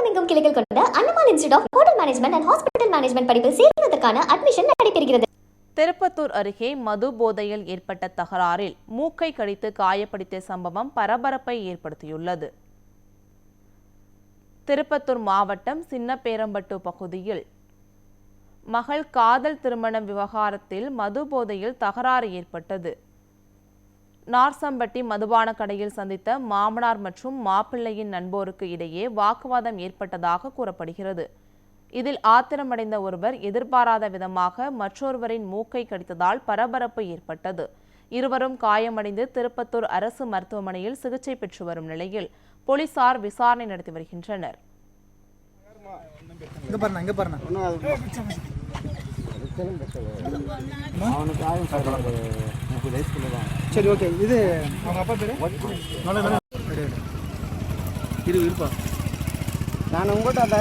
தமிழகமெங்கும் கிளைகள் கொண்ட Annamal institute of hotel management and hospital management படிப்பில் சேர்வதற்கான அட்மிஷன் நடைபெறுகிறது. திருப்பத்தூர் அருகே மது போதையில் ஏற்பட்ட தகராறில் மூக்கை கடித்து காயப்படுத்திய சம்பவம் பரபரப்பை ஏற்படுத்தியுள்ளது. திருப்பத்தூர் மாவட்டம் சின்னபேரம்பட்டு பகுதியில் மகள் காதல் திருமணம் விவகாரத்தில் மது போதையில் தகராறு ஏற்பட்டது. நார்சம்பட்டி மதுபான கடையில் சந்தித்த மாமனார் மற்றும் மாப்பிள்ளையின் நண்போருக்கு இடையே வாக்குவாதம் ஏற்பட்டதாக கூறப்படுகிறது. இதில் ஆத்திரமடைந்த ஒருவர் எதிர்பாராத விதமாக மற்றொருவரின் மூக்கை கடித்ததால் பரபரப்பு ஏற்பட்டது. இருவரும் காயமடைந்து திருப்பத்தூர் அரசு மருத்துவமனையில் சிகிச்சை பெற்று வரும் நிலையில் போலீசார் விசாரணை நடத்தி வருகின்றனர். சரி, ஓகே. இது அவங்க அப்பா பேரு இருப்பா. நான் உங்கள்கிட்ட